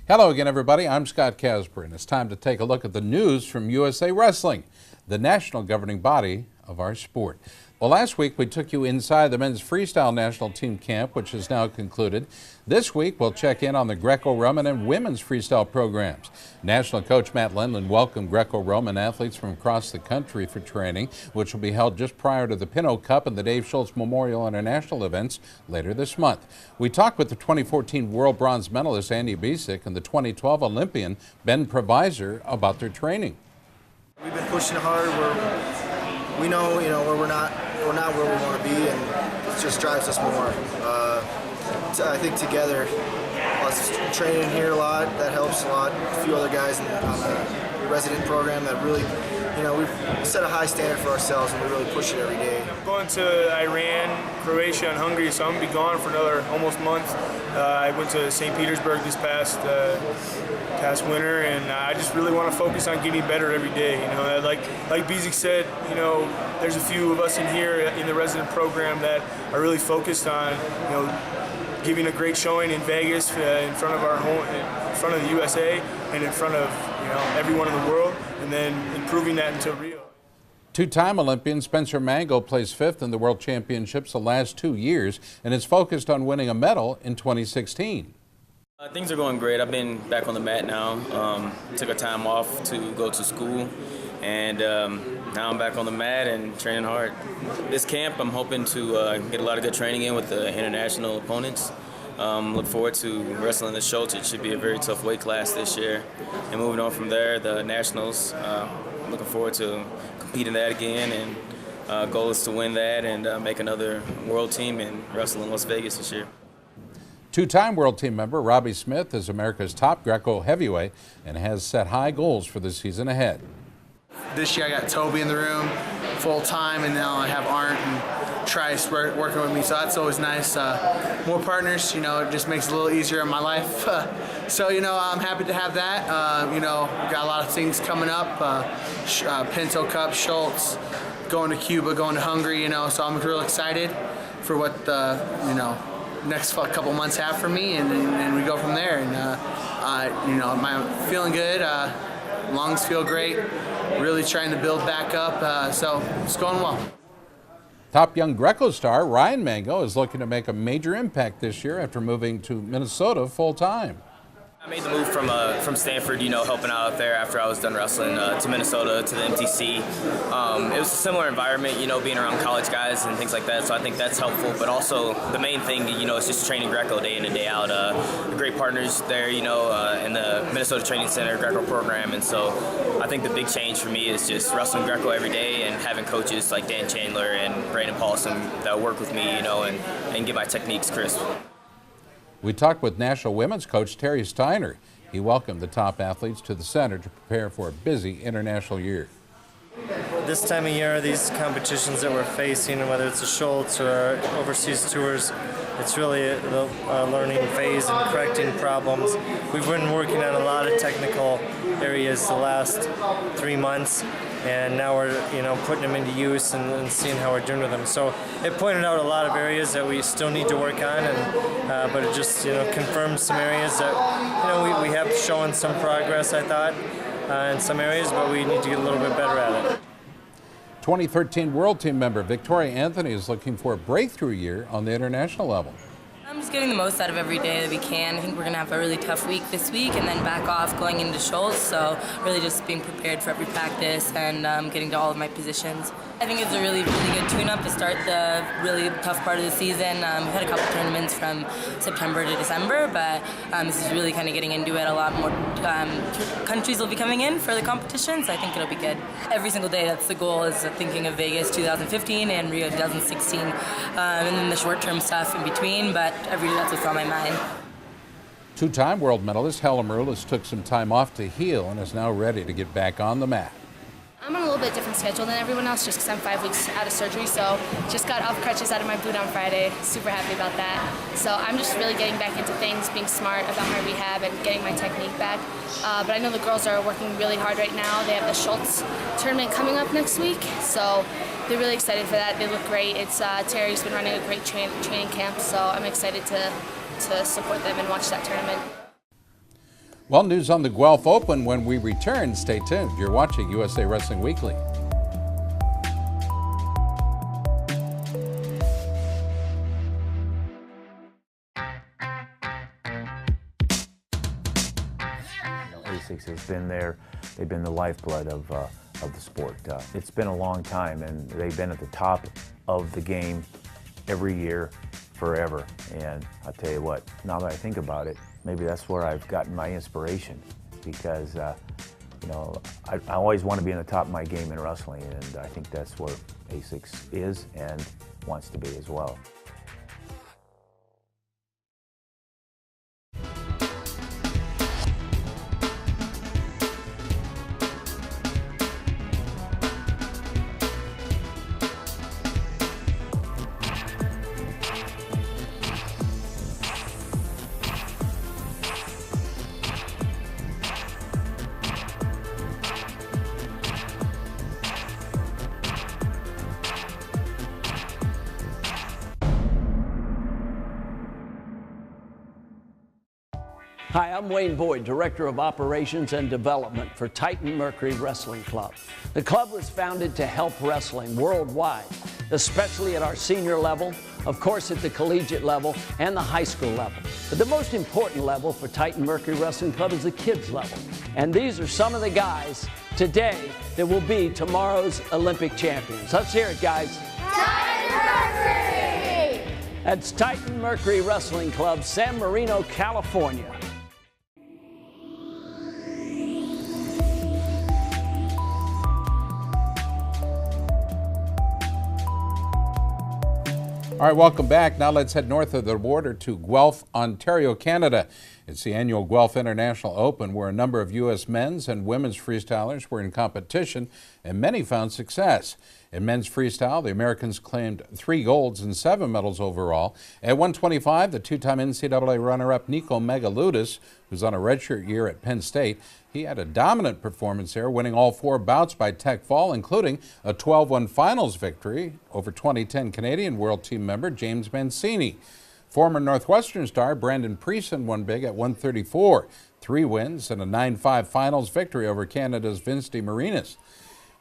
Hello again, everybody. I'm Scott Casper, and it's time to take a look at the news from USA Wrestling, the national governing body of our sport. Well, last week we took you inside the men's freestyle national team camp, which is now concluded. This week we'll check in on the Greco-Roman and women's freestyle programs. National coach Matt Lindland welcomed Greco-Roman athletes from across the country for training, which will be held just prior to the Pinot Cup and the Dave Schultz Memorial International events later this month. We talked with the 2014 world bronze medalist Andy Bisick and the 2012 Olympian Ben Provisor about their training. We've been pushing hard. We know, where we're not where we want to be, and it just drives us more. I think together, us training here a lot, that helps a lot. A few other guys on the resident program that really, we've set a high standard for ourselves, and we really push it every day. I'm going to Iran, Croatia, and Hungary, so I'm going to be gone for another almost month. I went to St. Petersburg this past winter, and I just really want to focus on getting better every day. Like Bisick said, there's a few of us in here in the resident program that are really focused on, giving a great showing in Vegas in front of our home, in front of the USA, and in front of everyone in the world, and then improving that until Rio. Two-time Olympian Spencer Mango placed 5th in the World Championships the last 2 years and is focused on winning a medal in 2016. Things are going great. I've been back on the mat now. Took a time off to go to school, and now I'm back on the mat and training hard. This camp, I'm hoping to get a lot of good training in with the international opponents. Look forward to wrestling the Schultz. It should be a very tough weight class this year. And moving on from there, the nationals, looking forward to competing that again, and goal is to win that and make another world team and wrestle in Las Vegas this year. Two-time world team member Robbie Smith is America's top Greco heavyweight and has set high goals for the season ahead. This year I got Toby in the room full time, and now I have Arndt and Trice working with me, so that's always nice. More partners, it just makes it a little easier in my life. So, I'm happy to have that. We've got a lot of things coming up, Pinto Cup, Schultz, going to Cuba, going to Hungary, so I'm real excited for what the, next couple months have for me, and we go from there. And I'm feeling good. Lungs feel great. Really trying to build back up. So it's going well. Top young Greco star Ryan Mango is looking to make a major impact this year after moving to Minnesota full time. I made the move from Stanford, helping out there after I was done wrestling to Minnesota, to the MTC. It was a similar environment, being around college guys and things like that, so I think that's helpful. But also, the main thing, is just training Greco day in and day out. Great partners there, in the Minnesota Training Center Greco program, and so I think the big change for me is just wrestling Greco every day and having coaches like Dan Chandler and Brandon Paulson that work with me, and get my techniques crisp. We talked with national women's coach Terry Steiner. He welcomed the top athletes to the center to prepare for a busy international year. This time of year, these competitions that we're facing, whether it's the Schultz or overseas tours, it's really the learning phase and correcting problems. We've been working on a lot of technical areas the last 3 months, and now we're putting them into use and seeing how we're doing with them. So it pointed out a lot of areas that we still need to work on, and but it just confirmed some areas that we have shown some progress, I thought, in some areas, but we need to get a little bit better at it. 2013 World Team member Victoria Anthony is looking for a breakthrough year on the international level. I'm just getting the most out of every day that we can. I think we're going to have a really tough week this week and then back off going into Schultz, so really just being prepared for every practice and getting to all of my positions. I think it's a really good tune-up to start the really tough part of the season. We've had a couple tournaments from September to December, but this is really kind of getting into it. A lot more countries will be coming in for the competition, so I think it'll be good. Every single day, that's the goal, is thinking of Vegas 2015 and Rio 2016, and then the short-term stuff in between, but every day that's what's on my mind. Two-time world medalist Helen Maroulis took some time off to heal and is now ready to get back on the mat. I'm on a little bit different schedule than everyone else just because I'm 5 weeks out of surgery, so just got off crutches out of my boot on Friday. Super happy about that. So I'm just really getting back into things, being smart about my rehab and getting my technique back. But I know the girls are working really hard right now. They have the Schultz tournament coming up next week, so they're really excited for that. They look great. It's Terry's been running a great training camp, so I'm excited to support them and watch that tournament. Well, news on the Guelph Open when we return. Stay tuned. You're watching USA Wrestling Weekly. ASICS has been there. They've been the lifeblood of the sport. It's been a long time, and they've been at the top of the game every year, forever. And I'll tell you what, now that I think about it, maybe that's where I've gotten my inspiration, because you know, I always want to be in the top of my game in wrestling, and I think that's where ASICS is and wants to be as well. Hi, I'm Wayne Boyd, Director of Operations and Development for Titan Mercury Wrestling Club. The club was founded to help wrestling worldwide, especially at our senior level, of course at the collegiate level, and the high school level. But the most important level for Titan Mercury Wrestling Club is the kids level. And these are some of the guys today that will be tomorrow's Olympic champions. Let's hear it, guys. Titan Mercury! That's Titan Mercury Wrestling Club, San Marino, California. All right, welcome back. Now let's head north of the border to Guelph, Ontario, Canada. It's the annual Guelph International Open, where a number of U.S. men's and women's freestylers were in competition, and many found success. In men's freestyle, the Americans claimed 3 golds and 7 medals overall. At 125, the two-time NCAA runner-up Nico Megaludis, who's on a redshirt year at Penn State, he had a dominant performance there, winning all 4 bouts by tech fall, including a 12-1 finals victory over 2010 Canadian World Team member James Mancini. Former Northwestern star Brandon Preeson won big at 134, 3 wins and a 9-5 finals victory over Canada's Vince DeMarinis.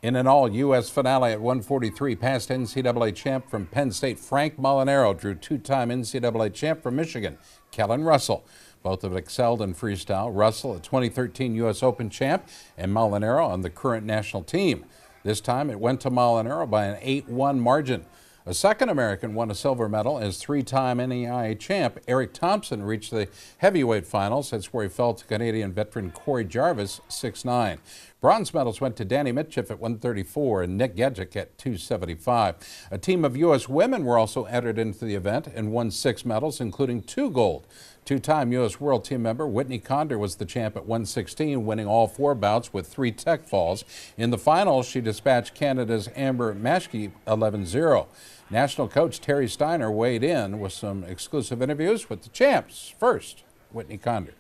In an all-U.S. finale at 143, past NCAA champ from Penn State Frank Molinaro drew 2-time NCAA champ from Michigan, Kellen Russell. Both have excelled in freestyle. Russell, a 2013 U.S. Open champ, and Molinaro on the current national team. This time it went to Molinaro by an 8-1 margin. A second American won a silver medal as 3-time NAIA champ Eric Thompson reached the heavyweight finals. That's where he fell to Canadian veteran Corey Jarvis, 6'9". Bronze medals went to Danny Mitchell at 134 and Nick Gedgick at 275. A team of U.S. women were also entered into the event and won 6 medals, including 2 gold. 2-time U.S. World Team member Whitney Condor was the champ at 116, winning all 4 bouts with 3 tech falls. In the finals, she dispatched Canada's Amber Maschke 11-0. National coach Terry Steiner weighed in with some exclusive interviews with the champs. First, Whitney Condor.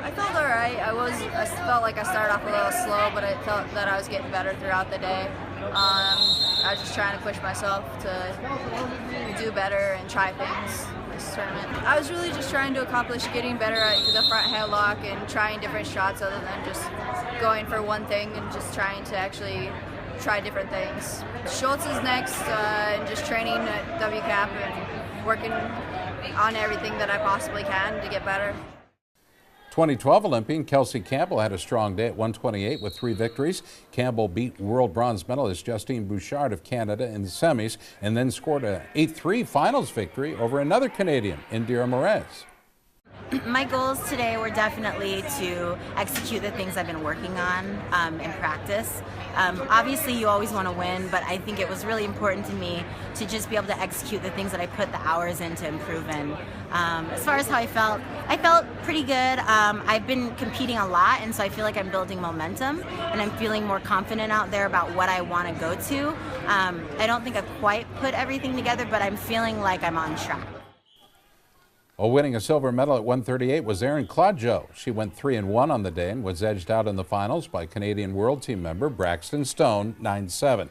I felt all right. I felt like I started off a little slow, but I felt that I was getting better throughout the day. I was just trying to push myself to do better and try things this tournament. I was really just trying to accomplish getting better at the front heel lock and trying different shots other than just going for one thing and just trying to actually try different things. Schultz is next, and just training at WCAP and working on everything that I possibly can to get better. 2012 Olympian Kelsey Campbell had a strong day at 128 with 3 victories. Campbell beat world bronze medalist Justine Bouchard of Canada in the semis and then scored an 8-3 finals victory over another Canadian, Indira Moraes. My goals today were definitely to execute the things I've been working on in practice. Obviously you always want to win, but I think it was really important to me to just be able to execute the things that I put the hours in to improve in. As far as how I felt pretty good. I've been competing a lot, and so I feel like I'm building momentum, and I'm feeling more confident out there about what I want to go to. I don't think I've quite put everything together, but I'm feeling like I'm on track. Well, winning a silver medal at 138 was Erin Claudio. She went 3-1 on the day and was edged out in the finals by Canadian World Team member Braxton Stone, 9-7.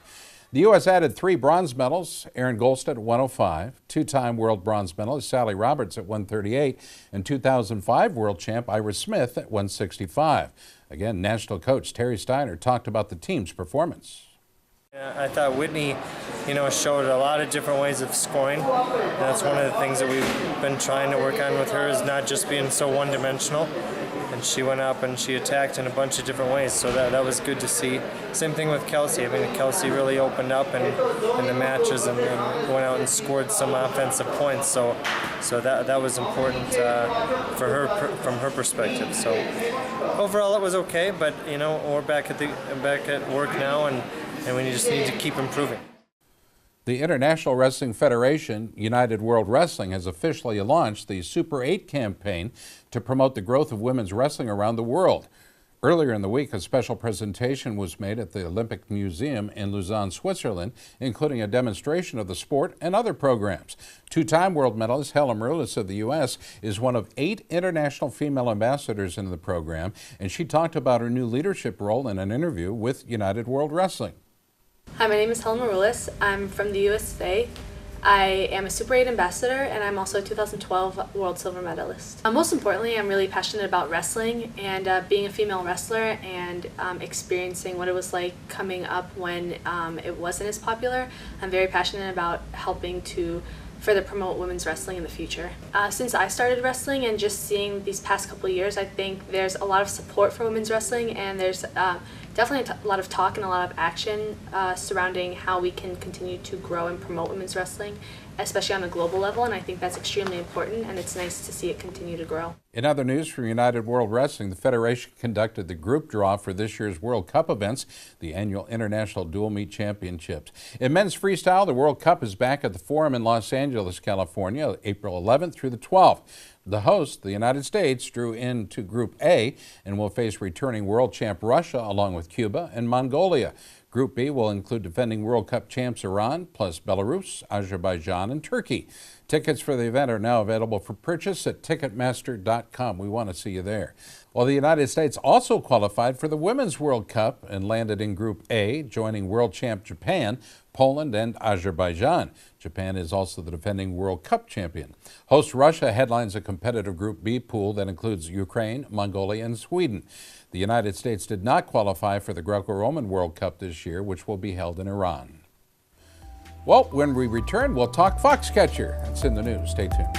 The U.S. added 3 bronze medals: Aaron Golstead at 105, two-time world bronze medalist Sally Roberts at 138, and 2005 world champ Ira Smith at 165. Again, national coach Terry Steiner talked about the team's performance. I thought Whitney, showed a lot of different ways of scoring. That's one of the things that we've been trying to work on with her, is not just being so one-dimensional. And she went up and she attacked in a bunch of different ways, so that was good to see. Same thing with Kelsey. I mean, Kelsey really opened up in the matches and went out and scored some offensive points. So that was important for her from her perspective. So overall, it was okay. But we're back at work now, and we just need to keep improving. The International Wrestling Federation, United World Wrestling, has officially launched the Super 8 campaign to promote the growth of women's wrestling around the world. Earlier in the week, a special presentation was made at the Olympic Museum in Lausanne, Switzerland, including a demonstration of the sport and other programs. Two-time world medalist Helen Maroulis of the U.S. is one of 8 international female ambassadors in the program, and she talked about her new leadership role in an interview with United World Wrestling. Hi, my name is Helen Maroulis. I'm from the USA. I am a Super 8 ambassador, and I'm also a 2012 World Silver Medalist. Most importantly, I'm really passionate about wrestling and being a female wrestler and experiencing what it was like coming up when it wasn't as popular. I'm very passionate about helping to further promote women's wrestling in the future. Since I started wrestling and just seeing these past couple of years, I think there's a lot of support for women's wrestling, and there's definitely a lot of talk and a lot of action surrounding how we can continue to grow and promote women's wrestling, especially on a global level, and I think that's extremely important, and it's nice to see it continue to grow. In other news from United World Wrestling, the Federation conducted the group draw for this year's World Cup events, the annual International Dual Meet Championships. In men's freestyle, the World Cup is back at the Forum in Los Angeles, California, April 11th through the 12th. The host, the United States, drew into Group A and will face returning world champ Russia along with Cuba and Mongolia. Group B will include defending World Cup champs Iran, plus Belarus, Azerbaijan, and Turkey. Tickets for the event are now available for purchase at Ticketmaster.com. We want to see you there. Well, the United States also qualified for the Women's World Cup and landed in Group A, joining world champ Japan, Poland, and Azerbaijan. Japan is also the defending World Cup champion. Host Russia headlines a competitive Group B pool that includes Ukraine, Mongolia, and Sweden. The United States did not qualify for the Greco-Roman World Cup this year, which will be held in Iran. Well, when we return, we'll talk Foxcatcher. That's in the news. Stay tuned.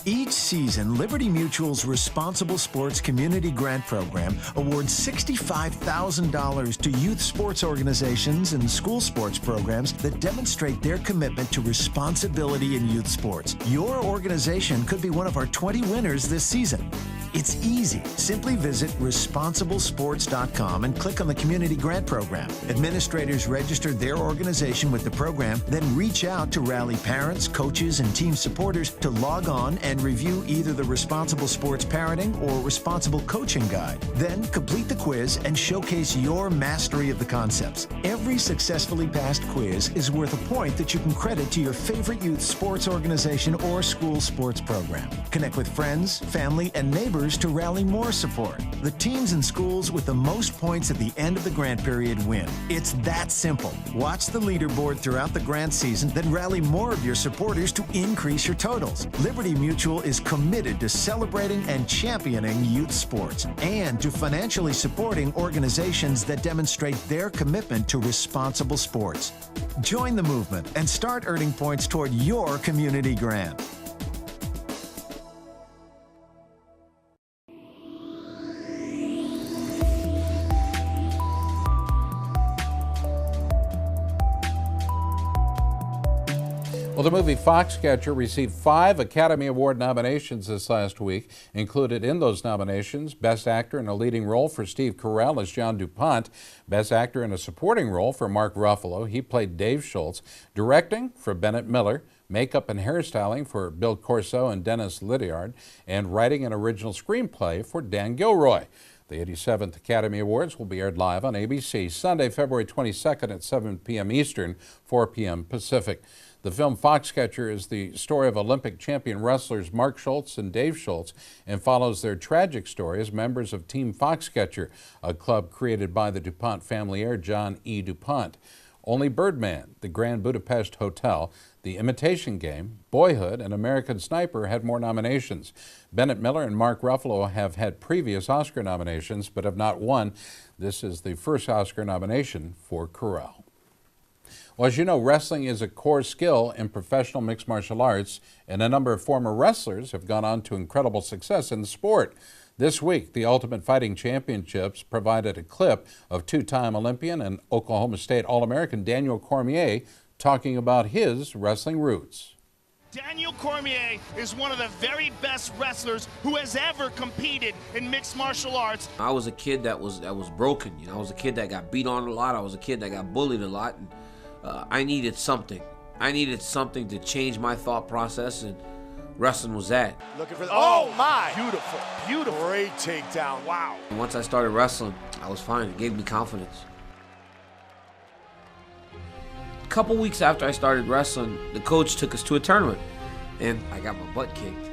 Each season, Liberty Mutual's Responsible Sports Community Grant Program awards $65,000 to youth sports organizations and school sports programs that demonstrate their commitment to responsibility in youth sports. Your organization could be one of our 20 winners this season. It's easy. Simply visit responsiblesports.com and click on the Community Grant Program. Administrators register their organization with the program, then reach out to rally parents, coaches, and team supporters to log on and review either the Responsible Sports Parenting or Responsible Coaching Guide. Then complete the quiz and showcase your mastery of the concepts. Every successfully passed quiz is worth a point that you can credit to your favorite youth sports organization or school sports program. Connect with friends, family, and neighbors to rally more support. The teams and schools with the most points at the end of the grant period win. It's that simple. Watch the leaderboard throughout the grant season, then rally more of your supporters to increase your totals. Liberty Mutual is committed to celebrating and championing youth sports and to financially supporting organizations that demonstrate their commitment to responsible sports. Join the movement and start earning points toward your community grant. Well, the movie Foxcatcher received 5 Academy Award nominations this last week. Included in those nominations, Best Actor in a Leading Role for Steve Carell as John DuPont, Best Actor in a Supporting Role for Mark Ruffalo, he played Dave Schultz, Directing for Bennett Miller, Makeup and Hairstyling for Bill Corso and Dennis Lydiard, and Writing an Original Screenplay for Dan Gilroy. The 87th Academy Awards will be aired live on ABC Sunday, February 22nd at 7 p.m. Eastern, 4 p.m. Pacific. The film Foxcatcher is the story of Olympic champion wrestlers Mark Schultz and Dave Schultz and follows their tragic story as members of Team Foxcatcher, a club created by the DuPont family heir John E. DuPont. Only Birdman, The Grand Budapest Hotel, The Imitation Game, Boyhood, and American Sniper had more nominations. Bennett Miller and Mark Ruffalo have had previous Oscar nominations but have not won. This is the first Oscar nomination for Carell. Well, as you know, wrestling is a core skill in professional mixed martial arts, and a number of former wrestlers have gone on to incredible success in the sport. This week, the Ultimate Fighting Championships provided a clip of two-time Olympian and Oklahoma State All-American Daniel Cormier talking about his wrestling roots. Daniel Cormier is one of the very best wrestlers who has ever competed in mixed martial arts. I was a kid that was broken. You know, I was a kid that got beat on a lot. I was a kid that got bullied a lot. And, I needed something. I needed something to change my thought process, and wrestling was that. Looking for the, oh my! Beautiful, beautiful. Great takedown, wow. And once I started wrestling, I was fine. It gave me confidence. A couple weeks after I started wrestling, the coach took us to a tournament, and I got my butt kicked.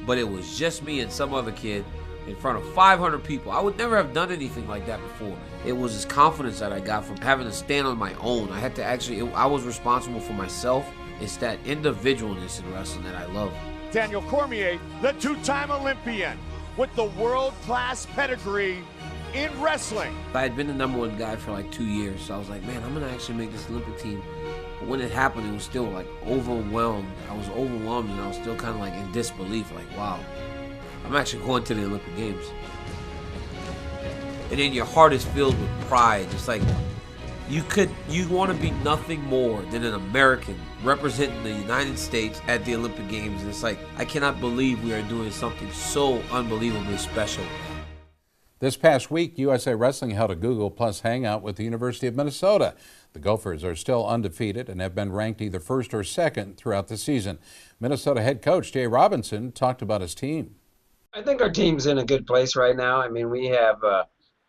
But it was just me and some other kid in front of 500 people. I would never have done anything like that before. It was this confidence that I got from having to stand on my own. I had to I was responsible for myself. It's that individualness in wrestling that I love. Daniel Cormier, the two-time Olympian with the world-class pedigree in wrestling. I had been the #1 guy for like 2 years, so I was like, man, I'm gonna actually make this Olympic team. But when it happened, it was still like overwhelmed. I was overwhelmed, and I was still kind of like in disbelief, like, wow, I'm actually going to the Olympic Games. And then your heart is filled with pride. It's like you want to be nothing more than an American representing the United States at the Olympic Games. And it's like, I cannot believe we are doing something so unbelievably special. This past week, USA Wrestling held a Google Plus hangout with the University of Minnesota. The Gophers are still undefeated and have been ranked either first or second throughout the season. Minnesota head coach Jay Robinson talked about his team. I think our team's in a good place right now. I mean, we have,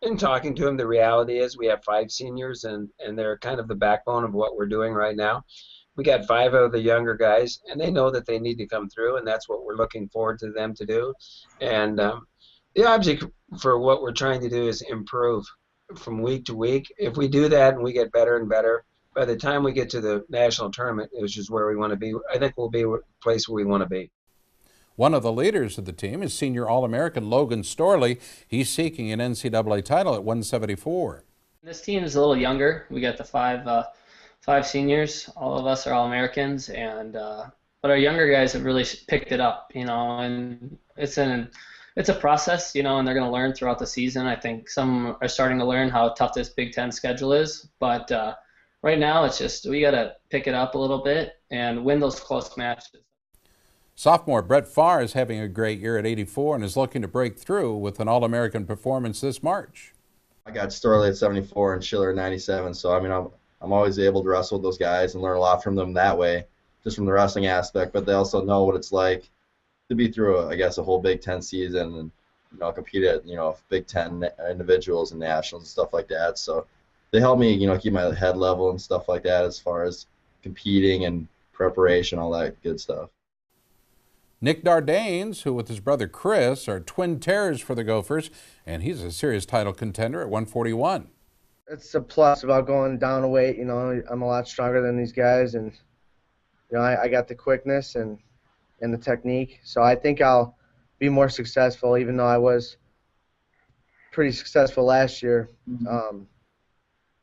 in talking to them, the reality is we have 5 seniors, and they're kind of the backbone of what we're doing right now. We got 5 of the younger guys, and they know that they need to come through, and that's what we're looking forward to them to do. And the object for what we're trying to do is improve from week to week. If we do that and we get better and better, by the time we get to the national tournament, which is where we want to be, I think we'll be a place where we want to be. One of the leaders of the team is senior All-American Logan Storley. He's seeking an NCAA title at 174. This team is a little younger. We got the five seniors. All of us are All-Americans, and but our younger guys have really picked it up, you know, and it's a process, you know, and they're going to learn throughout the season. I think some are starting to learn how tough this Big Ten schedule is, but right now it's just we got to pick it up a little bit and win those close matches. Sophomore Brett Farr is having a great year at 84 and is looking to break through with an All-American performance this March. I got Storley at 74 and Schiller at 97, so I mean I'm always able to wrestle with those guys and learn a lot from them that way, just from the wrestling aspect. But they also know what it's like to be through a whole Big Ten season and, you know, compete at, you know, Big Ten individuals and nationals and stuff like that. So they help me, you know, keep my head level and stuff like that as far as competing and preparation, all that good stuff. Nick Dardanes, who with his brother Chris are twin terrors for the Gophers, and he's a serious title contender at 141. It's a plus about going down a weight. You know, I'm a lot stronger than these guys, and you know, I got the quickness and the technique. So I think I'll be more successful, even though I was pretty successful last year.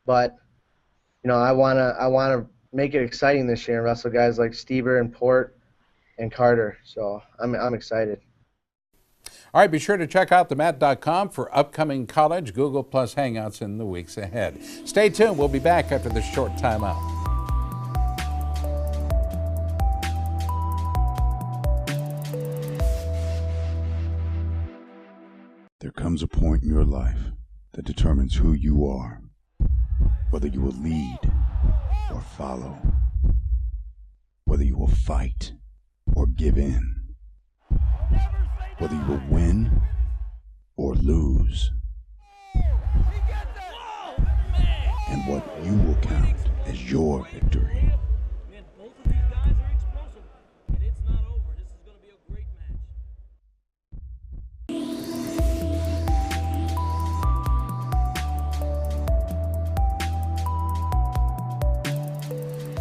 But you know, I wanna make it exciting this year and wrestle guys like Stever and Port and Carter. So I'm excited. All right, be sure to check out themat.com for upcoming college Google Plus Hangouts in the weeks ahead. Stay tuned. We'll be back after this short timeout. There comes a point in your life that determines who you are, whether you will lead or follow, whether you will fight or give in, whether you will win or lose, and what you will count as your victory.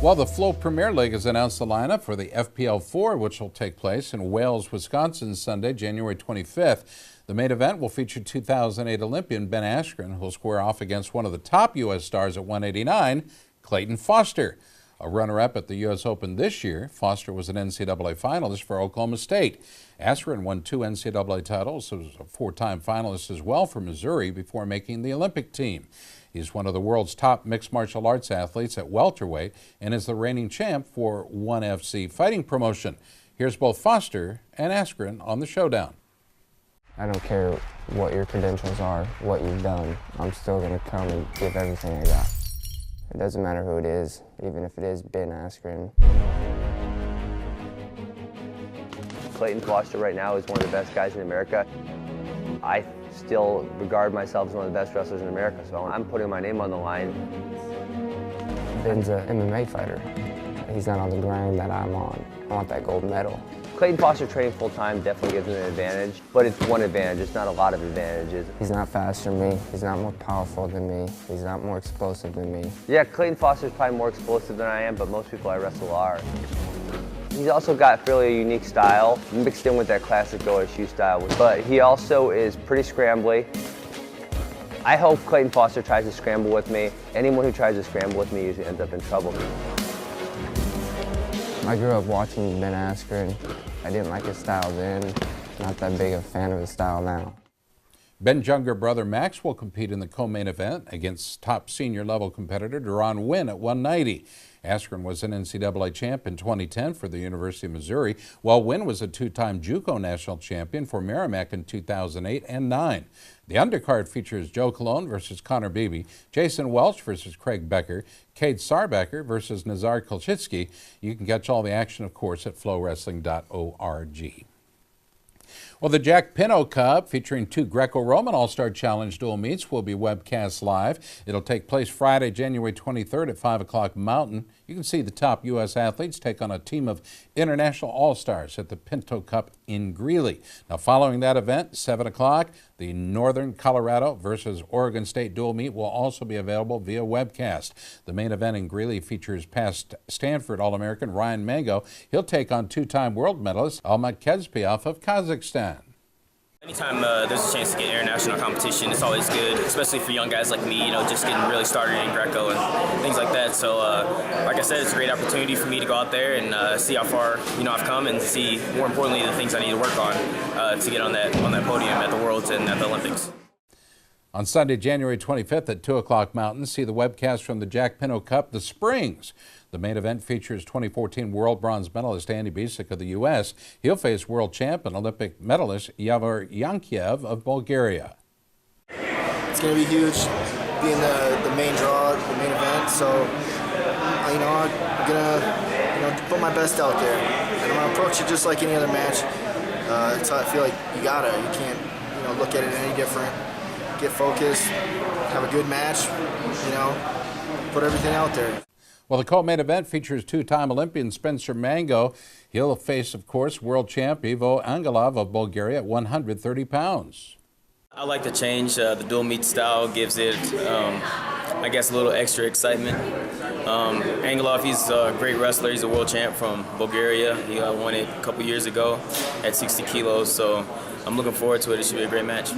Well, the Flow Premier League has announced the lineup for the FPL4, which will take place in Wales, Wisconsin, Sunday, January 25th. The main event will feature 2008 Olympian Ben Askren, who will square off against one of the top U.S. stars at 189, Clayton Foster. A runner-up at the U.S. Open this year, Foster was an NCAA finalist for Oklahoma State. Askren won 2 NCAA titles, was a 4-time finalist as well for Missouri before making the Olympic team. He's one of the world's top mixed martial arts athletes at welterweight and is the reigning champ for ONE FC fighting promotion. Here's both Foster and Askren on the showdown. I don't care what your credentials are, what you've done. I'm still going to come and give everything I got. It doesn't matter who it is, even if it is Ben Askren. Clayton Foster right now is one of the best guys in America. I still regard myself as one of the best wrestlers in America, so I'm putting my name on the line. Ben's an MMA fighter. He's not on the grind that I'm on. I want that gold medal. Clayton Foster training full-time definitely gives him an advantage, but it's one advantage, it's not a lot of advantages. He's not faster than me, he's not more powerful than me, he's not more explosive than me. Yeah, Clayton Foster's probably more explosive than I am, but most people I wrestle are. He's also got fairly unique style, mixed in with that classic OSU style, but he also is pretty scrambly. I hope Clayton Foster tries to scramble with me. Anyone who tries to scramble with me usually ends up in trouble. I grew up watching Ben Askren. I didn't like his style then, not that big of a fan of his style now. Ben's younger brother Max will compete in the co-main event against top senior level competitor Deron Wynn at 190. Askren was an NCAA champ in 2010 for the University of Missouri, while Wynn was a 2-time JUCO national champion for Merrimack in 2008 and 9. The undercard features Joe Colon versus Connor Beebe, Jason Welch versus Craig Becker, Cade Sarbecker versus Nazar Kolchitsky. You can catch all the action, of course, at flowwrestling.org. Well, the Jack Pinto Cup, featuring 2 Greco-Roman All-Star Challenge dual meets, will be webcast live. It'll take place Friday, January 23rd at 5 o'clock Mountain. You can see the top U.S. athletes take on a team of international All-Stars at the Pinto Cup in Greeley. Now, following that event, 7 o'clock, the Northern Colorado versus Oregon State dual meet will also be available via webcast. The main event in Greeley features past Stanford All-American Ryan Mango. He'll take on 2-time world medalist Almat Kezpiov of Kazakhstan. Anytime there's a chance to get international competition, it's always good, especially for young guys like me, just getting really started in Greco and things like that. So, like I said, it's a great opportunity for me to go out there and see how far, I've come and see, more importantly, the things I need to work on to get on that podium at the Worlds and at the Olympics. On Sunday, January 25th at 2 o'clock Mountain, see the webcast from the Jack Pinto Cup, The Springs. The main event features 2014 world bronze medalist Andy Bisic of the U.S. He'll face world champ and Olympic medalist Yavor Yankiev of Bulgaria. It's going to be huge, being the main draw, the main event. So, I'm going to put my best out there. And I'm going to approach it just like any other match. So I feel like you can't, look at it any different. Get focused, have a good match, put everything out there. Well, the co-main event features 2-time Olympian Spencer Mango. He'll face, of course, world champ Ivo Angelov of Bulgaria at 130 pounds. I like the change. The dual meet style gives it, a little extra excitement. Angelov, he's a great wrestler. He's a world champ from Bulgaria. He won it a couple years ago at 60 kilos, so I'm looking forward to it. It should be a great match.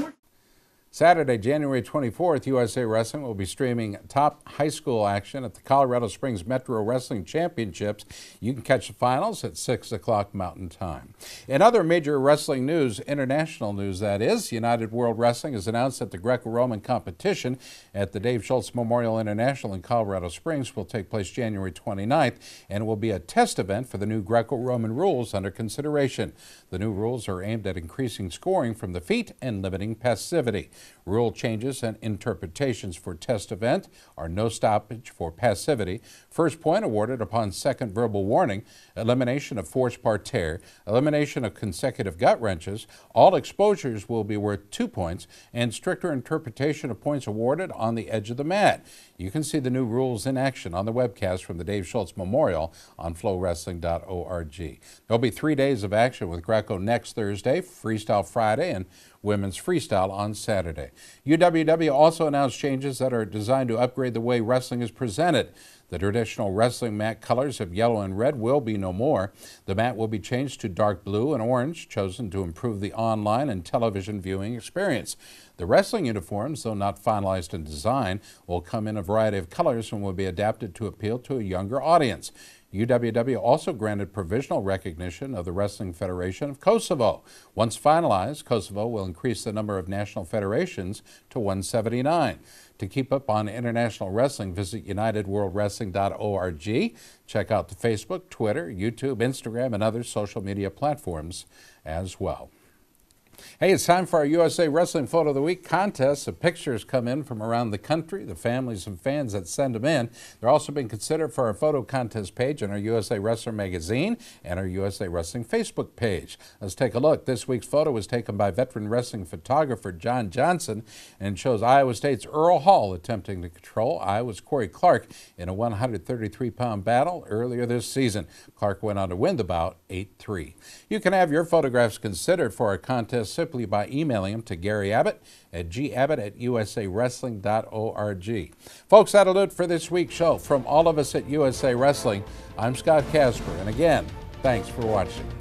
Saturday, January 24th, USA Wrestling will be streaming top high school action at the Colorado Springs Metro Wrestling Championships. You can catch the finals at 6 o'clock Mountain Time. In other major wrestling news, international news that is, United World Wrestling has announced that the Greco-Roman competition at the Dave Schultz Memorial International in Colorado Springs will take place January 29th and will be a test event for the new Greco-Roman rules under consideration. The new rules are aimed at increasing scoring from the feet and limiting passivity. Rule changes and interpretations for test event are no stoppage for passivity, first point awarded upon second verbal warning, elimination of forced parterre, elimination of consecutive gut wrenches, all exposures will be worth 2 points, and stricter interpretation of points awarded on the edge of the mat. You can see the new rules in action on the webcast from the Dave Schultz Memorial on flowwrestling.org. There'll be 3 days of action with Greco next Thursday, Freestyle Friday, and Women's Freestyle on Saturday. UWW also announced changes that are designed to upgrade the way wrestling is presented. The traditional wrestling mat colors of yellow and red will be no more. The mat will be changed to dark blue and orange, chosen to improve the online and television viewing experience. The wrestling uniforms, though not finalized in design, will come in a variety of colors and will be adapted to appeal to a younger audience. UWW also granted provisional recognition of the Wrestling Federation of Kosovo. Once finalized, Kosovo will increase the number of national federations to 179. To keep up on international wrestling, visit unitedworldwrestling.org. Check out the Facebook, Twitter, YouTube, Instagram, and other social media platforms as well. Hey, it's time for our USA Wrestling Photo of the Week contest. The pictures come in from around the country, the families and fans that send them in. They're also being considered for our photo contest page on our USA Wrestler magazine and our USA Wrestling Facebook page. Let's take a look. This week's photo was taken by veteran wrestling photographer John Johnson and shows Iowa State's Earl Hall attempting to control Iowa's Corey Clark in a 133-pound battle earlier this season. Clark went on to win the bout 8-3. You can have your photographs considered for our contest simply by emailing them to Gary Abbott at gabbott@usawrestling.org. Folks, that'll do it for this week's show. From all of us at USA Wrestling, I'm Scott Casper, and again, thanks for watching.